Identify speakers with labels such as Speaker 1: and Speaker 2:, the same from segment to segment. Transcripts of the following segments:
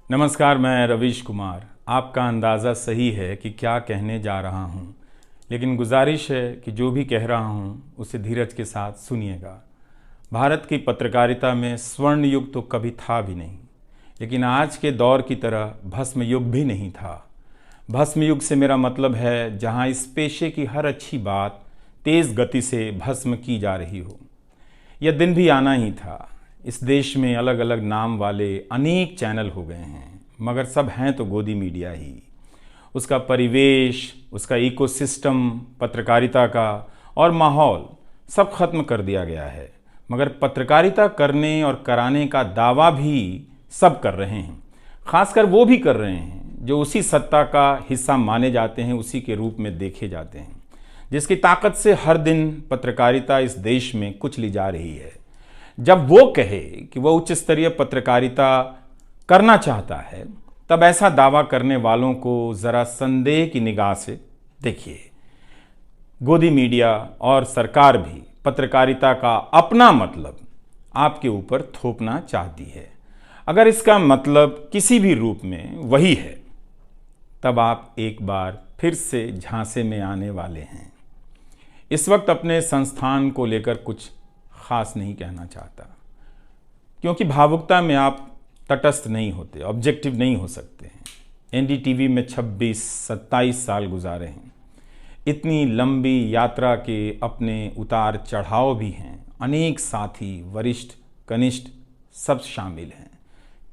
Speaker 1: नमस्कार, मैं रवीश कुमार। आपका अंदाज़ा सही है कि क्या कहने जा रहा हूँ, लेकिन गुजारिश है कि जो भी कह रहा हूँ उसे धीरज के साथ सुनिएगा। भारत की पत्रकारिता में स्वर्ण युग तो कभी था भी नहीं, लेकिन आज के दौर की तरह भस्म युग भी नहीं था। भस्म युग से मेरा मतलब है जहाँ इस पेशे की हर अच्छी बात तेज़ गति से भस्म की जा रही हो। यह दिन भी आना ही था। इस देश में अलग अलग नाम वाले अनेक चैनल हो गए हैं, मगर सब हैं तो गोदी मीडिया ही। उसका परिवेश, उसका इकोसिस्टम, पत्रकारिता का और माहौल सब खत्म कर दिया गया है। मगर पत्रकारिता करने और कराने का दावा भी सब कर रहे हैं। खासकर वो भी कर रहे हैं जो उसी सत्ता का हिस्सा माने जाते हैं, उसी के रूप में देखे जाते हैं, जिसकी ताकत से हर दिन पत्रकारिता इस देश में कुचली जा रही है। जब वो कहे कि वह उच्च स्तरीय पत्रकारिता करना चाहता है, तब ऐसा दावा करने वालों को ज़रा संदेह की निगाह से देखिए। गोदी मीडिया और सरकार भी पत्रकारिता का अपना मतलब आपके ऊपर थोपना चाहती है। अगर इसका मतलब किसी भी रूप में वही है, तब आप एक बार फिर से झांसे में आने वाले हैं। इस वक्त अपने संस्थान को लेकर कुछ खास नहीं कहना चाहता, क्योंकि भावुकता में आप तटस्थ नहीं होते, ऑब्जेक्टिव नहीं हो सकते हैं। एनडीटीवी में 26-27 साल गुजारे हैं। इतनी लंबी यात्रा के अपने उतार चढ़ाव भी हैं। अनेक साथी, वरिष्ठ, कनिष्ठ सब शामिल हैं।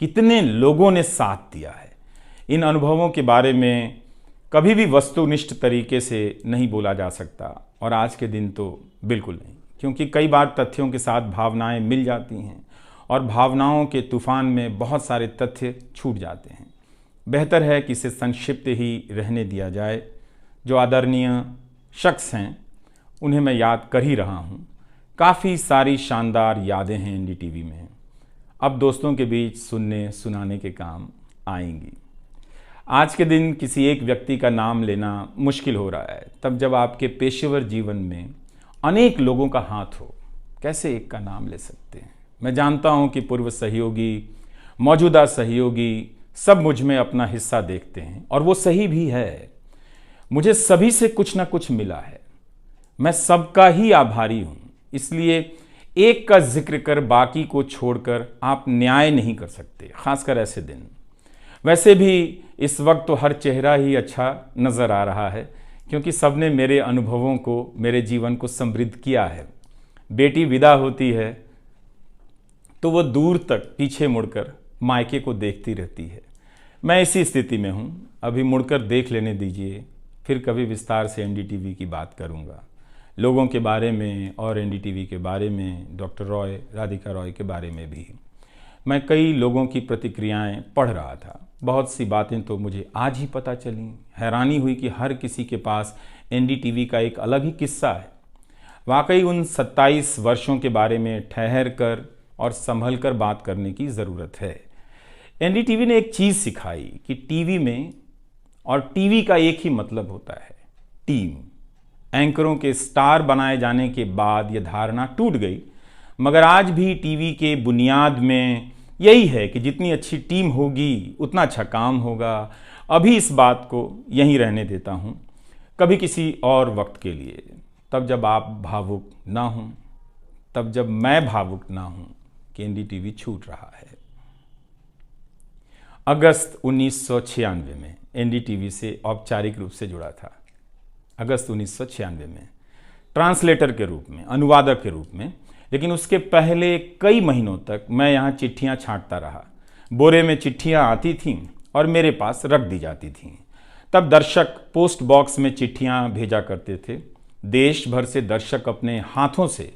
Speaker 1: कितने लोगों ने साथ दिया है। इन अनुभवों के बारे में कभी भी वस्तुनिष्ठ तरीके से नहीं बोला जा सकता, और आज के दिन तो बिल्कुल नहीं, क्योंकि कई बार तथ्यों के साथ भावनाएं मिल जाती हैं और भावनाओं के तूफान में बहुत सारे तथ्य छूट जाते हैं। बेहतर है कि इसे संक्षिप्त ही रहने दिया जाए। जो आदरणीय शख्स हैं उन्हें मैं याद कर ही रहा हूँ। काफ़ी सारी शानदार यादें हैं एनडीटीवी में, अब दोस्तों के बीच सुनने सुनाने के काम आएंगी। आज के दिन किसी एक व्यक्ति का नाम लेना मुश्किल हो रहा है, तब जब आपके पेशेवर जीवन में अनेक लोगों का हाथ हो। कैसे एक का नाम ले सकते हैं? मैं जानता हूं कि पूर्व सहयोगी, मौजूदा सहयोगी सब मुझ में अपना हिस्सा देखते हैं, और वो सही भी है। मुझे सभी से कुछ ना कुछ मिला है। मैं सबका ही आभारी हूं। इसलिए एक का जिक्र कर बाकी को छोड़कर आप न्याय नहीं कर सकते, खासकर ऐसे दिन। वैसे भी इस वक्त तो हर चेहरा ही अच्छा नज़र आ रहा है, क्योंकि सबने मेरे अनुभवों को, मेरे जीवन को समृद्ध किया है। बेटी विदा होती है तो वो दूर तक पीछे मुड़कर मायके को देखती रहती है। मैं इसी स्थिति में हूँ। अभी मुड़कर देख लेने दीजिए, फिर कभी विस्तार से एनडीटीवी की बात करूँगा, लोगों के बारे में और एनडीटीवी के बारे में, डॉक्टर रॉय, राधिका रॉय के बारे में भी। मैं कई लोगों की प्रतिक्रियाएं पढ़ रहा था। बहुत सी बातें तो मुझे आज ही पता चली। हैरानी हुई कि हर किसी के पास एनडीटीवी का एक अलग ही किस्सा है। वाकई उन 27 वर्षों के बारे में ठहर कर और संभल कर बात करने की ज़रूरत है। एनडीटीवी ने एक चीज़ सिखाई कि टीवी में और टीवी का एक ही मतलब होता है, टीम। एंकरों के स्टार बनाए जाने के बाद यह धारणा टूट गई, मगर आज भी टीवी के बुनियाद में यही है कि जितनी अच्छी टीम होगी उतना अच्छा काम होगा। अभी इस बात को यहीं रहने देता हूँ, कभी किसी और वक्त के लिए, तब जब आप भावुक ना हों, तब जब मैं भावुक ना हूँ कि एनडीटीवी छूट रहा है। अगस्त 1996 में एनडीटीवी से औपचारिक रूप से जुड़ा था। अगस्त 1996 में ट्रांसलेटर के रूप में, अनुवादक के रूप में। लेकिन उसके पहले कई महीनों तक मैं यहाँ चिट्ठियाँ छांटता रहा। बोरे में चिट्ठियाँ आती थीं और मेरे पास रख दी जाती थीं। तब दर्शक पोस्ट बॉक्स में चिट्ठियाँ भेजा करते थे। देश भर से दर्शक अपने हाथों से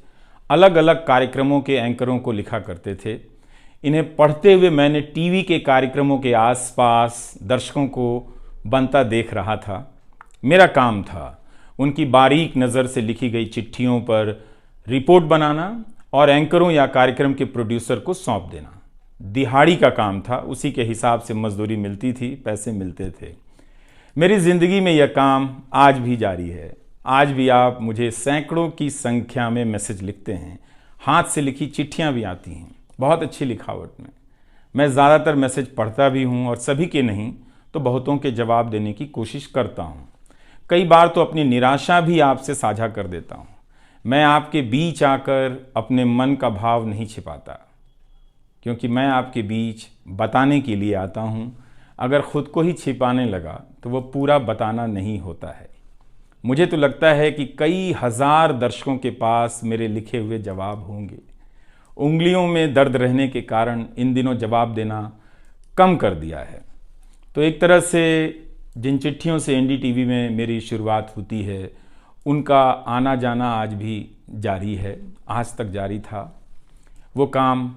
Speaker 1: अलग अलग कार्यक्रमों के एंकरों को लिखा करते थे। इन्हें पढ़ते हुए मैंने टीवी के कार्यक्रमों के आसपास दर्शकों को बनता देख रहा था। मेरा काम था उनकी बारीक नज़र से लिखी गई चिट्ठियों पर रिपोर्ट बनाना और एंकरों या कार्यक्रम के प्रोड्यूसर को सौंप देना। दिहाड़ी का काम था, उसी के हिसाब से मजदूरी मिलती थी, पैसे मिलते थे। मेरी ज़िंदगी में यह काम आज भी जारी है। आज भी आप मुझे सैकड़ों की संख्या में मैसेज लिखते हैं, हाथ से लिखी चिट्ठियां भी आती हैं, बहुत अच्छी लिखावट में। मैं ज़्यादातर मैसेज पढ़ता भी हूँ और सभी के नहीं तो बहुतों के जवाब देने की कोशिश करता हूँ। कई बार तो अपनी निराशा भी आपसे साझा कर देता हूँ। मैं आपके बीच आकर अपने मन का भाव नहीं छिपाता, क्योंकि मैं आपके बीच बताने के लिए आता हूँ। अगर खुद को ही छिपाने लगा तो वो पूरा बताना नहीं होता है। मुझे तो लगता है कि कई हजार दर्शकों के पास मेरे लिखे हुए जवाब होंगे। उंगलियों में दर्द रहने के कारण इन दिनों जवाब देना कम कर दिया है। तो एक तरह से जिन चिट्ठियों से एनडीटीवी में मेरी शुरुआत होती है, उनका आना जाना आज भी जारी है, आज तक जारी था। वो काम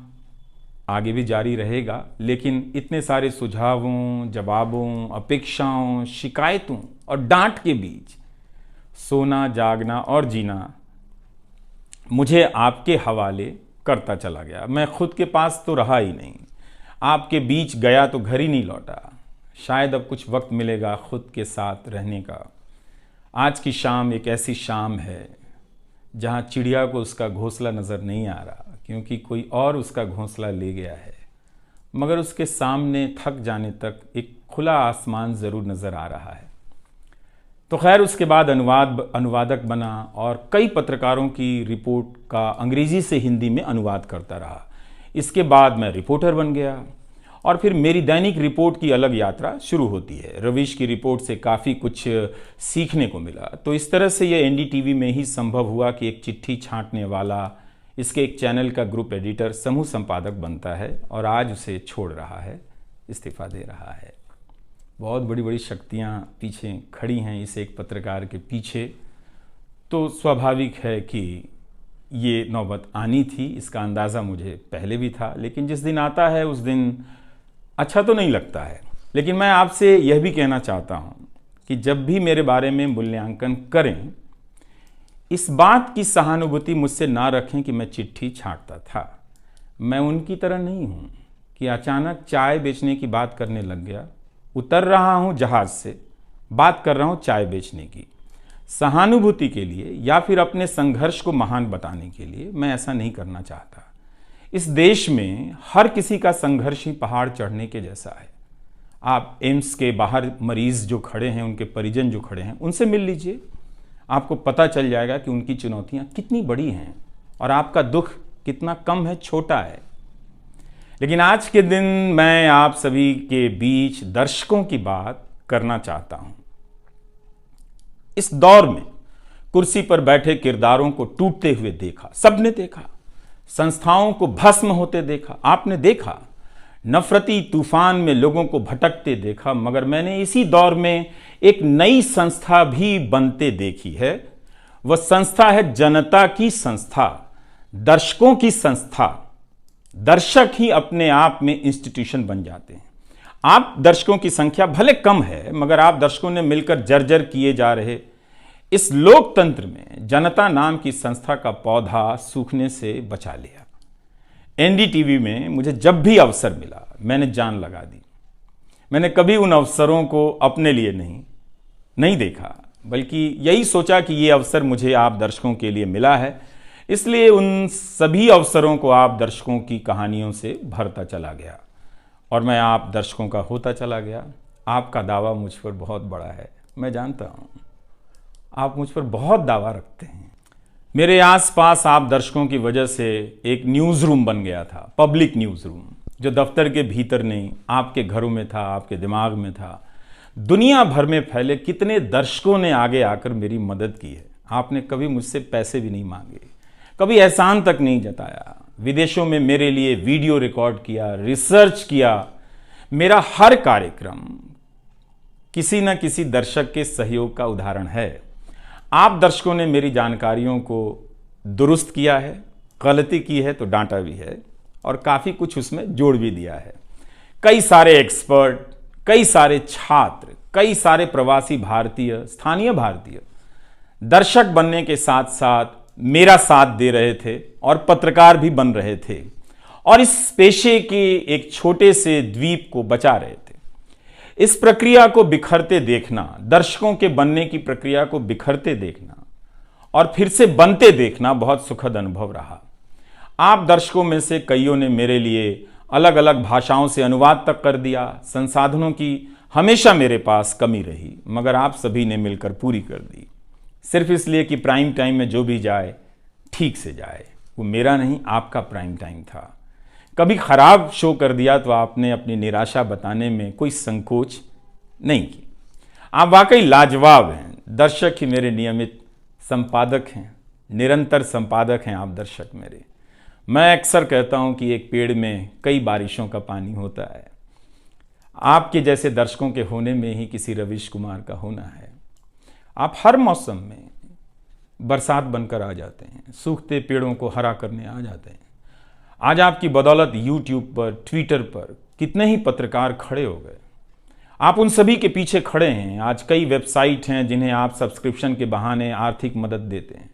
Speaker 1: आगे भी जारी रहेगा, लेकिन इतने सारे सुझावों, जवाबों, अपेक्षाओं, शिकायतों और डांट के बीच सोना, जागना और जीना मुझे आपके हवाले करता चला गया। मैं खुद के पास तो रहा ही नहीं, आपके बीच गया तो घर ही नहीं लौटा। शायद अब कुछ वक्त मिलेगा खुद के साथ रहने का। आज की शाम एक ऐसी शाम है जहां चिड़िया को उसका घोंसला नज़र नहीं आ रहा, क्योंकि कोई और उसका घोंसला ले गया है, मगर उसके सामने थक जाने तक एक खुला आसमान ज़रूर नज़र आ रहा है। तो खैर, उसके बाद अनुवादक बना और कई पत्रकारों की रिपोर्ट का अंग्रेज़ी से हिंदी में अनुवाद करता रहा। इसके बाद मैं रिपोर्टर बन गया और फिर मेरी दैनिक रिपोर्ट की अलग यात्रा शुरू होती है। रवीश की रिपोर्ट से काफ़ी कुछ सीखने को मिला। तो इस तरह से ये एनडीटीवी में ही संभव हुआ कि एक चिट्ठी छांटने वाला इसके एक चैनल का ग्रुप एडिटर समूह संपादक बनता है और आज उसे छोड़ रहा है, इस्तीफा दे रहा है। बहुत बड़ी बड़ी शक्तियाँ पीछे खड़ी हैं इस एक पत्रकार के पीछे। तो स्वाभाविक है कि ये नौबत आनी थी, इसका अंदाज़ा मुझे पहले भी था, लेकिन जिस दिन आता है उस दिन अच्छा तो नहीं लगता है। लेकिन मैं आपसे यह भी कहना चाहता हूँ कि जब भी मेरे बारे में मूल्यांकन करें, इस बात की सहानुभूति मुझसे ना रखें कि मैं चिट्ठी छांटता था। मैं उनकी तरह नहीं हूँ कि अचानक चाय बेचने की बात करने लग गया। उतर रहा हूँ जहाज़ से, बात कर रहा हूँ चाय बेचने की। सहानुभूति के लिए या फिर अपने संघर्ष को महान बताने के लिए मैं ऐसा नहीं करना चाहता। इस देश में हर किसी का संघर्ष ही पहाड़ चढ़ने के जैसा है। आप एम्स के बाहर मरीज जो खड़े हैं, उनके परिजन जो खड़े हैं, उनसे मिल लीजिए। आपको पता चल जाएगा कि उनकी चुनौतियां कितनी बड़ी हैं और आपका दुख कितना कम है, छोटा है। लेकिन आज के दिन मैं आप सभी के बीच दर्शकों की बात करना चाहता हूं। इस दौर में कुर्सी पर बैठे किरदारों को टूटते हुए देखा, सबने देखा। संस्थाओं को भस्म होते देखा, आपने देखा। नफरती तूफान में लोगों को भटकते देखा, मगर मैंने इसी दौर में एक नई संस्था भी बनते देखी है। वह संस्था है जनता की संस्था, दर्शकों की संस्था। दर्शक ही अपने आप में इंस्टीट्यूशन बन जाते हैं। आप दर्शकों की संख्या भले कम है, मगर आप दर्शकों ने मिलकर जर्जर किए जा रहे इस लोकतंत्र में जनता नाम की संस्था का पौधा सूखने से बचा लिया। एनडीटीवी में मुझे जब भी अवसर मिला, मैंने जान लगा दी। मैंने कभी उन अवसरों को अपने लिए नहीं देखा, बल्कि यही सोचा कि ये अवसर मुझे आप दर्शकों के लिए मिला है, इसलिए उन सभी अवसरों को आप दर्शकों की कहानियों से भरता चला गया और मैं आप दर्शकों का होता चला गया। आपका दावा मुझ पर बहुत बड़ा है, मैं जानता हूँ। आप मुझ पर बहुत दावा रखते हैं। मेरे आसपास आप दर्शकों की वजह से एक न्यूज़ रूम बन गया था, पब्लिक न्यूज़ रूम, जो दफ्तर के भीतर नहीं, आपके घरों में था, आपके दिमाग में था। दुनिया भर में फैले कितने दर्शकों ने आगे आकर मेरी मदद की है। आपने कभी मुझसे पैसे भी नहीं मांगे, कभी एहसान तक नहीं जताया। विदेशों में मेरे लिए वीडियो रिकॉर्ड किया, रिसर्च किया। मेरा हर कार्यक्रम किसी न किसी दर्शक के सहयोग का उदाहरण है। आप दर्शकों ने मेरी जानकारियों को दुरुस्त किया है, गलती की है तो डांटा भी है और काफ़ी कुछ उसमें जोड़ भी दिया है। कई सारे एक्सपर्ट, कई सारे छात्र, कई सारे प्रवासी भारतीय, स्थानीय भारतीय दर्शक बनने के साथ साथ मेरा साथ दे रहे थे और पत्रकार भी बन रहे थे और इस पेशे के एक छोटे से द्वीप को बचा रहे थे। इस प्रक्रिया को बिखरते देखना, दर्शकों के बनने की प्रक्रिया को बिखरते देखना और फिर से बनते देखना बहुत सुखद अनुभव रहा। आप दर्शकों में से कईयों ने मेरे लिए अलग अलग भाषाओं से अनुवाद तक कर दिया। संसाधनों की हमेशा मेरे पास कमी रही, मगर आप सभी ने मिलकर पूरी कर दी, सिर्फ इसलिए कि प्राइम टाइम में जो भी जाए ठीक से जाए। वो मेरा नहीं, आपका प्राइम टाइम था। कभी खराब शो कर दिया तो आपने अपनी निराशा बताने में कोई संकोच नहीं की। आप वाकई लाजवाब हैं। दर्शक ही मेरे नियमित संपादक हैं, निरंतर संपादक हैं आप दर्शक मेरे। मैं अक्सर कहता हूं कि एक पेड़ में कई बारिशों का पानी होता है। आपके जैसे दर्शकों के होने में ही किसी रवीश कुमार का होना है। आप हर मौसम में बरसात बनकर आ जाते हैं, सूखते पेड़ों को हरा करने आ जाते हैं। आज आपकी बदौलत यूट्यूब पर, ट्विटर पर कितने ही पत्रकार खड़े हो गए। आप उन सभी के पीछे खड़े हैं। आज कई वेबसाइट हैं जिन्हें आप सब्सक्रिप्शन के बहाने आर्थिक मदद देते हैं।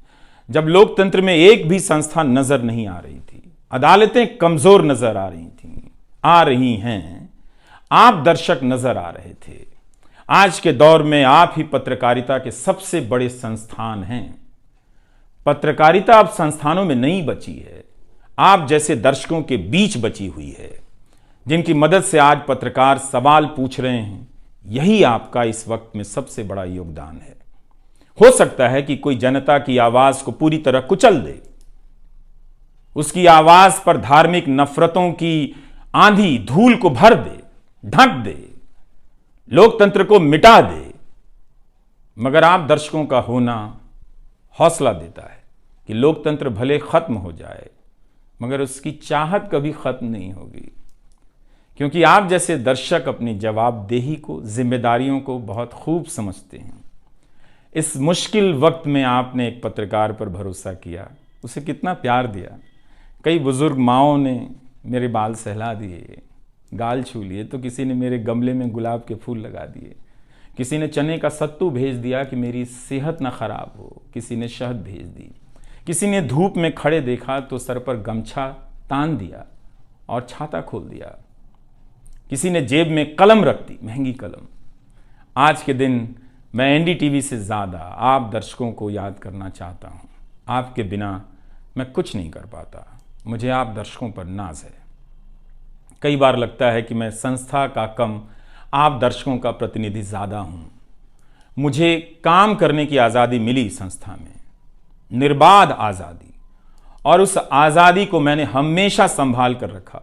Speaker 1: जब लोकतंत्र में एक भी संस्था नजर नहीं आ रही थी, अदालतें कमजोर नजर आ रही थी, आ रही हैं, आप दर्शक नजर आ रहे थे। आज के दौर में आप ही पत्रकारिता के सबसे बड़े संस्थान हैं। पत्रकारिता अब संस्थानों में नहीं बची है, आप जैसे दर्शकों के बीच बची हुई है, जिनकी मदद से आज पत्रकार सवाल पूछ रहे हैं। यही आपका इस वक्त में सबसे बड़ा योगदान है। हो सकता है कि कोई जनता की आवाज को पूरी तरह कुचल दे, उसकी आवाज पर धार्मिक नफरतों की आंधी धूल को भर दे, ढक दे, लोकतंत्र को मिटा दे, मगर आप दर्शकों का होना हौसला देता है कि लोकतंत्र भले खत्म हो जाए, मगर उसकी चाहत कभी खत्म नहीं होगी, क्योंकि आप जैसे दर्शक अपनी जवाबदेही को, जिम्मेदारियों को बहुत खूब समझते हैं। इस मुश्किल वक्त में आपने एक पत्रकार पर भरोसा किया, उसे कितना प्यार दिया। कई बुजुर्ग माओं ने मेरे बाल सहला दिए, गाल छू लिए, तो किसी ने मेरे गमले में गुलाब के फूल लगा दिए, किसी ने चने का सत्तू भेज दिया कि मेरी सेहत ना खराब हो, किसी ने शहद भेज दी, किसी ने धूप में खड़े देखा तो सर पर गमछा तान दिया और छाता खोल दिया, किसी ने जेब में कलम रख दी, महंगी कलम। आज के दिन मैं एनडीटीवी से ज़्यादा आप दर्शकों को याद करना चाहता हूँ। आपके बिना मैं कुछ नहीं कर पाता। मुझे आप दर्शकों पर नाज है। कई बार लगता है कि मैं संस्था का कम, आप दर्शकों का प्रतिनिधि ज़्यादा हूँ। मुझे काम करने की आज़ादी मिली संस्था में, निर्बाध आज़ादी, और उस आज़ादी को मैंने हमेशा संभाल कर रखा,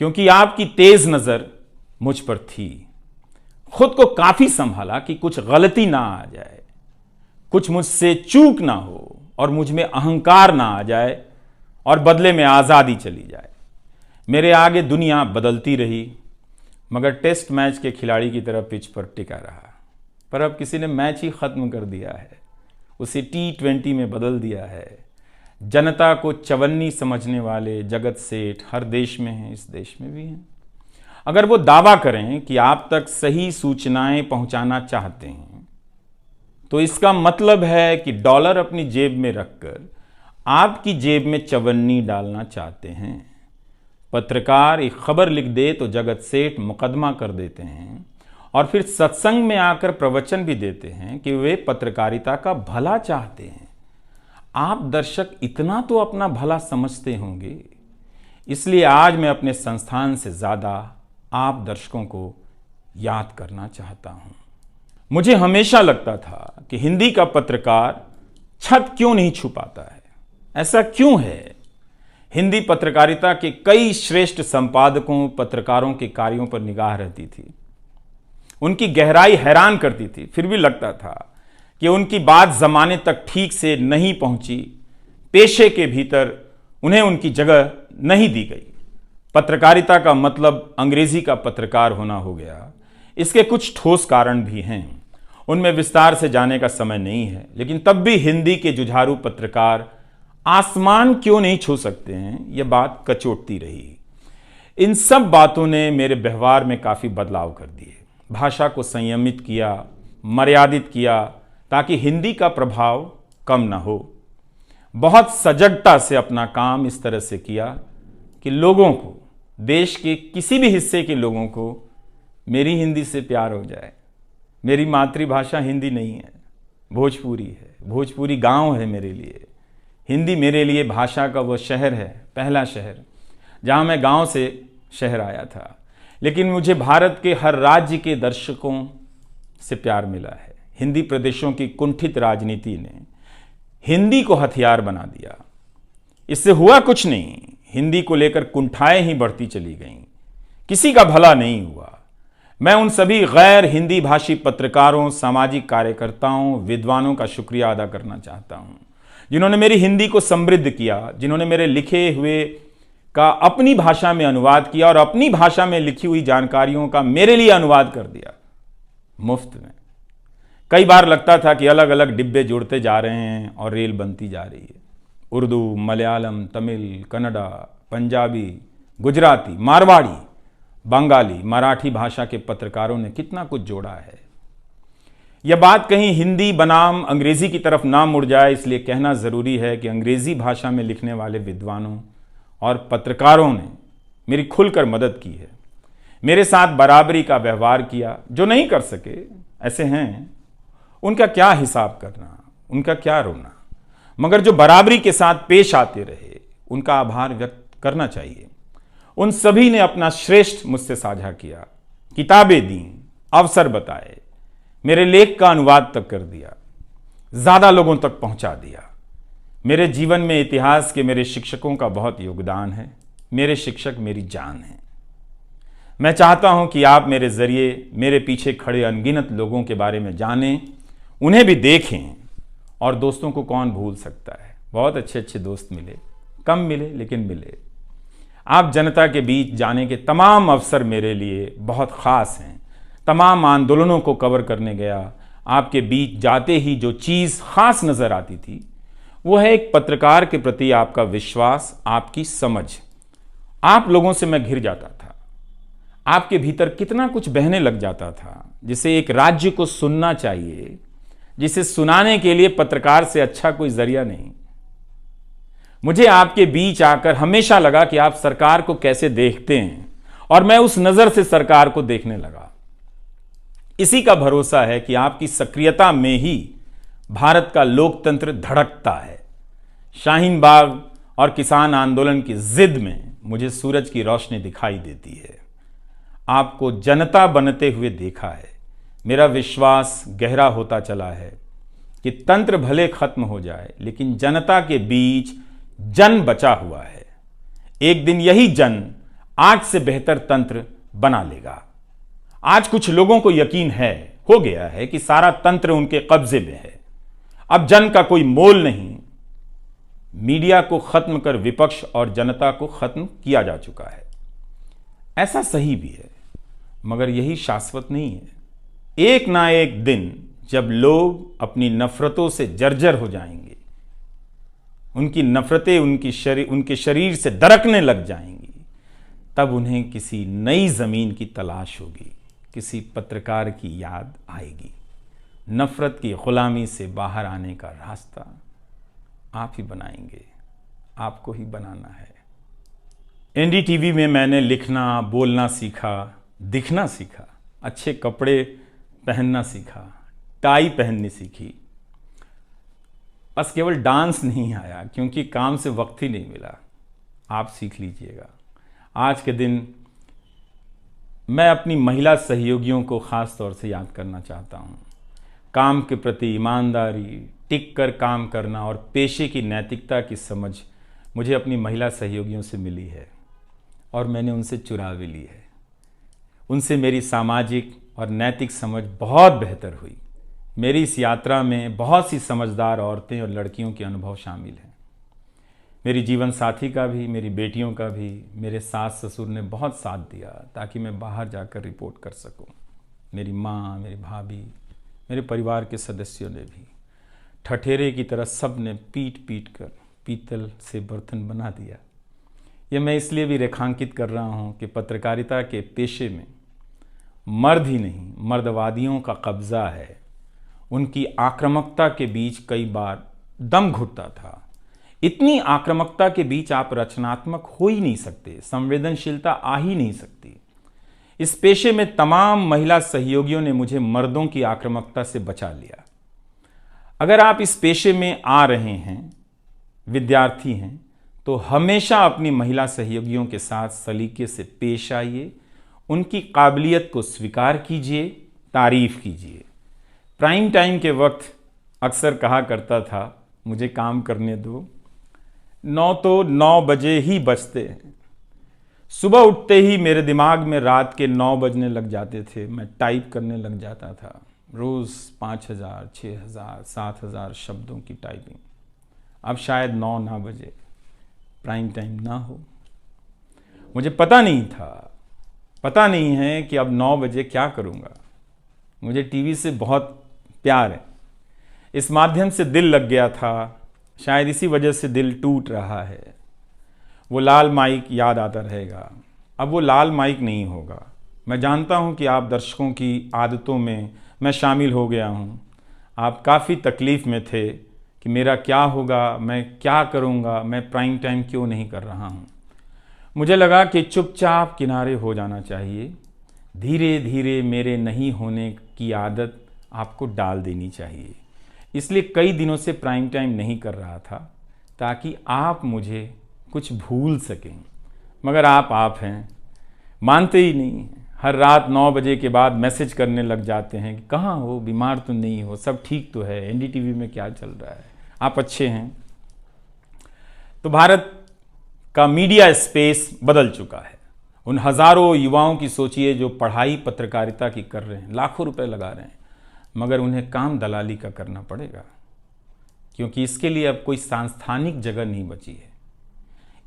Speaker 1: क्योंकि आपकी तेज नज़र मुझ पर थी। खुद को काफ़ी संभाला कि कुछ गलती ना आ जाए, कुछ मुझसे चूक ना हो और मुझ में अहंकार ना आ जाए और बदले में आज़ादी चली जाए। मेरे आगे दुनिया बदलती रही, मगर टेस्ट मैच के खिलाड़ी की तरह पिच पर टिका रहा। पर अब किसी ने मैच ही ख़त्म कर दिया है, उसे T20 में बदल दिया है। जनता को चवन्नी समझने वाले जगत सेठ हर देश में हैं, इस देश में भी हैं। अगर वो दावा करें कि आप तक सही सूचनाएं पहुंचाना चाहते हैं, तो इसका मतलब है कि डॉलर अपनी जेब में रखकर आपकी जेब में चवन्नी डालना चाहते हैं। पत्रकार एक खबर लिख दे तो जगत सेठ मुकदमा कर देते हैं और फिर सत्संग में आकर प्रवचन भी देते हैं कि वे पत्रकारिता का भला चाहते हैं। आप दर्शक इतना तो अपना भला समझते होंगे। इसलिए आज मैं अपने संस्थान से ज़्यादा आप दर्शकों को याद करना चाहता हूं। मुझे हमेशा लगता था कि हिंदी का पत्रकार छत क्यों नहीं छू पाता है। ऐसा क्यों है? हिंदी पत्रकारिता के कई श्रेष्ठ संपादकों, पत्रकारों के कार्यों पर निगाह रहती थी। उनकी गहराई हैरान करती थी, फिर भी लगता था कि उनकी बात जमाने तक ठीक से नहीं पहुंची, पेशे के भीतर उन्हें उनकी जगह नहीं दी गई। पत्रकारिता का मतलब अंग्रेजी का पत्रकार होना हो गया। इसके कुछ ठोस कारण भी हैं, उनमें विस्तार से जाने का समय नहीं है, लेकिन तब भी हिंदी के जुझारू पत्रकार आसमान क्यों नहीं छू सकते हैं, यह बात कचोटती रही। इन सब बातों ने मेरे व्यवहार में काफ़ी बदलाव कर दिए। भाषा को संयमित किया, मर्यादित किया, ताकि हिंदी का प्रभाव कम ना हो। बहुत सजगता से अपना काम इस तरह से किया कि लोगों को, देश के किसी भी हिस्से के लोगों को मेरी हिंदी से प्यार हो जाए। मेरी मातृभाषा हिंदी नहीं है, भोजपुरी है। भोजपुरी गांव है मेरे लिए। हिंदी मेरे लिए भाषा का वो शहर है, पहला शहर, जहां मैं गांव से शहर आया था, लेकिन मुझे भारत के हर राज्य के दर्शकों से प्यार मिला है। हिंदी प्रदेशों की कुंठित राजनीति ने हिंदी को हथियार बना दिया। इससे हुआ कुछ नहीं, हिंदी को लेकर कुंठाएं ही बढ़ती चली गईं, किसी का भला नहीं हुआ। मैं उन सभी गैर हिंदी भाषी पत्रकारों, सामाजिक कार्यकर्ताओं, विद्वानों का शुक्रिया अदा करना चाहता हूं, जिन्होंने मेरी हिंदी को समृद्ध किया, जिन्होंने मेरे लिखे हुए का अपनी भाषा में अनुवाद किया और अपनी भाषा में लिखी हुई जानकारियों का मेरे लिए अनुवाद कर दिया मुफ्त में। कई बार लगता था कि अलग अलग डिब्बे जुड़ते जा रहे हैं और रेल बनती जा रही है। उर्दू, मलयालम, तमिल, कन्नड़ा, पंजाबी, गुजराती, मारवाड़ी, बंगाली, मराठी भाषा के पत्रकारों ने कितना कुछ जोड़ा है। यह बात कहीं हिंदी बनाम अंग्रेजी की तरफ ना मुड़ जाए, इसलिए कहना जरूरी है कि अंग्रेजी भाषा में लिखने वाले विद्वानों और पत्रकारों ने मेरी खुलकर मदद की है, मेरे साथ बराबरी का व्यवहार किया। जो नहीं कर सके, ऐसे हैं, उनका क्या हिसाब करना, उनका क्या रोना, मगर जो बराबरी के साथ पेश आते रहे, उनका आभार व्यक्त करना चाहिए। उन सभी ने अपना श्रेष्ठ मुझसे साझा किया, किताबें दी, अवसर बताए, मेरे लेख का अनुवाद तक कर दिया, ज्यादा लोगों तक पहुंचा दिया। मेरे जीवन में इतिहास के मेरे शिक्षकों का बहुत योगदान है। मेरे शिक्षक मेरी जान है। मैं चाहता हूं कि आप मेरे जरिए मेरे पीछे खड़े अनगिनत लोगों के बारे में जानें, उन्हें भी देखें। और दोस्तों को कौन भूल सकता है, बहुत अच्छे अच्छे दोस्त मिले, कम मिले लेकिन मिले। आप जनता के बीच जाने के तमाम अवसर मेरे लिए बहुत खास हैं। तमाम आंदोलनों को कवर करने गया, आपके बीच जाते ही जो चीज़ खास नज़र आती थी वो है एक पत्रकार के प्रति आपका विश्वास, आपकी समझ। आप लोगों से मैं घिर जाता था। आपके भीतर कितना कुछ बहने लग जाता था, जिसे एक राज्य को सुनना चाहिए, जिसे सुनाने के लिए पत्रकार से अच्छा कोई जरिया नहीं। मुझे आपके बीच आकर हमेशा लगा कि आप सरकार को कैसे देखते हैं, और मैं उस नजर से सरकार को देखने लगा। इसी का भरोसा है कि आपकी सक्रियता में ही भारत का लोकतंत्र धड़कता है। शाहीन बाग और किसान आंदोलन की जिद में मुझे सूरज की रोशनी दिखाई देती है। आपको जनता बनते हुए देखा है। मेरा विश्वास गहरा होता चला है कि तंत्र भले खत्म हो जाए, लेकिन जनता के बीच जन बचा हुआ है। एक दिन यही जन आज से बेहतर तंत्र बना लेगा। आज कुछ लोगों को यकीन हो गया है कि सारा तंत्र उनके कब्जे में है। अब जन का कोई मोल नहीं। मीडिया को खत्म कर विपक्ष और जनता को खत्म किया जा चुका है। ऐसा सही भी है, मगर यही शाश्वत नहीं है। एक ना एक दिन जब लोग अपनी नफरतों से जर्जर हो जाएंगे, उनकी नफरतें उनके शरीर से दरकने लग जाएंगी, तब उन्हें किसी नई जमीन की तलाश होगी, किसी पत्रकार की याद आएगी। नफरत की गुलामी से बाहर आने का रास्ता आप ही बनाएंगे, आपको ही बनाना है। एनडीटीवी में मैंने लिखना, बोलना सीखा, दिखना सीखा, अच्छे कपड़े पहनना सीखा, टाई पहननी सीखी। बस केवल डांस नहीं आया, क्योंकि काम से वक्त ही नहीं मिला। आप सीख लीजिएगा। आज के दिन मैं अपनी महिला सहयोगियों को ख़ास तौर से याद करना चाहता हूँ। काम के प्रति ईमानदारी, टिक कर काम करना और पेशे की नैतिकता की समझ मुझे अपनी महिला सहयोगियों से मिली है, और मैंने उनसे चुरा भी ली है। उनसे मेरी सामाजिक और नैतिक समझ बहुत बेहतर हुई। मेरी इस यात्रा में बहुत सी समझदार औरतें और लड़कियों के अनुभव शामिल हैं। मेरी जीवन साथी का भी, मेरी बेटियों का भी, मेरे सास ससुर ने बहुत साथ दिया ताकि मैं बाहर जाकर रिपोर्ट कर सकूं। मेरी माँ, मेरी भाभी, मेरे परिवार के सदस्यों ने भी। ठठेरे की तरह सब ने पीट पीट कर पीतल से बर्तन बना दिया। ये मैं इसलिए भी रेखांकित कर रहा हूँ कि पत्रकारिता के पेशे में मर्द ही नहीं, मर्दवादियों का कब्जा है। उनकी आक्रामकता के बीच कई बार दम घुटता था। इतनी आक्रामकता के बीच आप रचनात्मक हो ही नहीं सकते, संवेदनशीलता आ ही नहीं सकती। इस पेशे में तमाम महिला सहयोगियों ने मुझे मर्दों की आक्रामकता से बचा लिया। अगर आप इस पेशे में आ रहे हैं, विद्यार्थी हैं, तो हमेशा अपनी महिला सहयोगियों के साथ सलीके से पेश आइए, उनकी काबिलियत को स्वीकार कीजिए, तारीफ कीजिए। प्राइम टाइम के वक्त अक्सर कहा करता था, मुझे काम करने दो, 9 बजे ही बजते हैं। सुबह उठते ही मेरे दिमाग में रात के 9 बजने लग जाते थे। मैं टाइप करने लग जाता था, रोज़ 5,000, 6,000, 7,000 शब्दों की टाइपिंग। अब शायद 9 ना बजे, प्राइम टाइम ना हो। मुझे पता नहीं था, पता नहीं है कि अब 9 बजे क्या करूँगा। मुझे टीवी से बहुत प्यार है, इस माध्यम से दिल लग गया था, शायद इसी वजह से दिल टूट रहा है। वो लाल माइक याद आता रहेगा, अब वो लाल माइक नहीं होगा। मैं जानता हूँ कि आप दर्शकों की आदतों में मैं शामिल हो गया हूँ। आप काफ़ी तकलीफ़ में थे कि मेरा क्या होगा, मैं क्या करूँगा, मैं प्राइम टाइम क्यों नहीं कर रहा हूँ। मुझे लगा कि चुपचाप किनारे हो जाना चाहिए। धीरे धीरे मेरे नहीं होने की आदत आपको डाल देनी चाहिए। इसलिए कई दिनों से प्राइम टाइम नहीं कर रहा था, ताकि आप मुझे कुछ भूल सकें। मगर आप हैं, मानते ही नहीं। हर रात 9 बजे के बाद मैसेज करने लग जाते हैं कि कहाँ हो, बीमार तो नहीं हो, सब ठीक तो है, एनडीटीवी में क्या चल रहा है, आप अच्छे हैं। तो भारत का मीडिया स्पेस बदल चुका है। उन हज़ारों युवाओं की सोचिए जो पढ़ाई पत्रकारिता की कर रहे हैं, लाखों रुपए लगा रहे हैं, मगर उन्हें काम दलाली का करना पड़ेगा, क्योंकि इसके लिए अब कोई सांस्थानिक जगह नहीं बची है।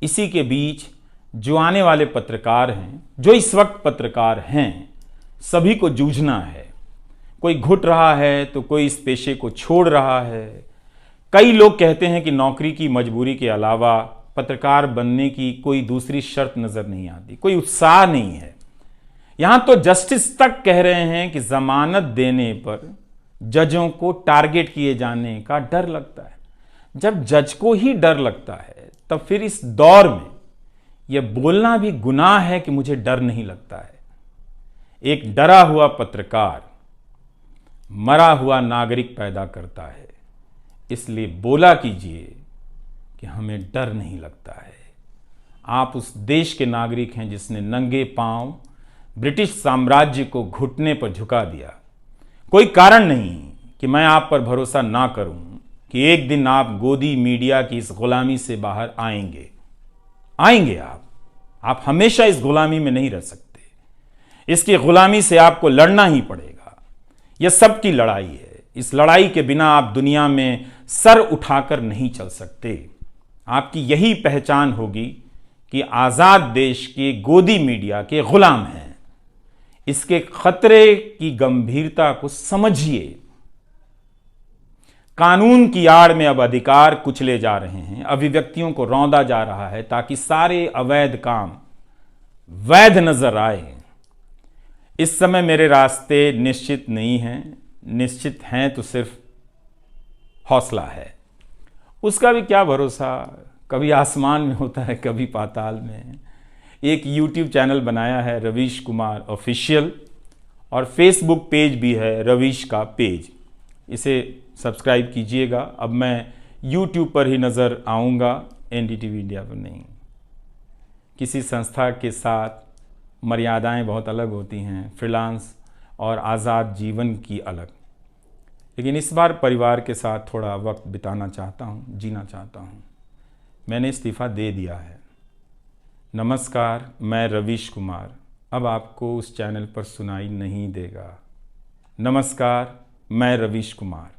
Speaker 1: इसी के बीच जो आने वाले पत्रकार हैं, जो इस वक्त पत्रकार हैं, सभी को जूझना है। कोई घुट रहा है तो कोई इस पेशे को छोड़ रहा है। कई लोग कहते हैं कि नौकरी की मजबूरी के अलावा पत्रकार बनने की कोई दूसरी शर्त नजर नहीं आती, कोई उत्साह नहीं है। यहां तो जस्टिस तक कह रहे हैं कि जमानत देने पर जजों को टारगेट किए जाने का डर लगता है। जब जज को ही डर लगता है, तब फिर इस दौर में यह बोलना भी गुनाह है कि मुझे डर नहीं लगता है। एक डरा हुआ पत्रकार मरा हुआ नागरिक पैदा करता है। इसलिए बोला कीजिए कि हमें डर नहीं लगता है। आप उस देश के नागरिक हैं जिसने नंगे पांव ब्रिटिश साम्राज्य को घुटने पर झुका दिया। कोई कारण नहीं कि मैं आप पर भरोसा ना करूं कि एक दिन आप गोदी मीडिया की इस गुलामी से बाहर आएंगे। आप हमेशा इस गुलामी में नहीं रह सकते। इसकी गुलामी से आपको लड़ना ही पड़ेगा। यह सबकी लड़ाई है। इस लड़ाई के बिना आप दुनिया में सर उठाकर नहीं चल सकते। आपकी यही पहचान होगी कि आजाद देश के गोदी मीडिया के गुलाम हैं। इसके खतरे की गंभीरता को समझिए। कानून की आड़ में अब अधिकार कुचले जा रहे हैं, अभिव्यक्तियों को रौंदा जा रहा है, ताकि सारे अवैध काम वैध नजर आए। इस समय मेरे रास्ते निश्चित नहीं हैं, निश्चित हैं तो सिर्फ हौसला है। उसका भी क्या भरोसा, कभी आसमान में होता है, कभी पाताल में। एक YouTube चैनल बनाया है रवीश कुमार ऑफिशियल, और फेसबुक पेज भी है रवीश का पेज। इसे सब्सक्राइब कीजिएगा। अब मैं YouTube पर ही नज़र आऊँगा, एनडीटीवी इंडिया पर नहीं। किसी संस्था के साथ मर्यादाएं बहुत अलग होती हैं, फ्रीलांस और आज़ाद जीवन की अलग। लेकिन इस बार परिवार के साथ थोड़ा वक्त बिताना चाहता हूँ, जीना चाहता हूँ। मैंने इस्तीफ़ा दे दिया है। नमस्कार, मैं रवीश कुमार अब आपको उस चैनल पर सुनाई नहीं देगा। नमस्कार, मैं रवीश कुमार।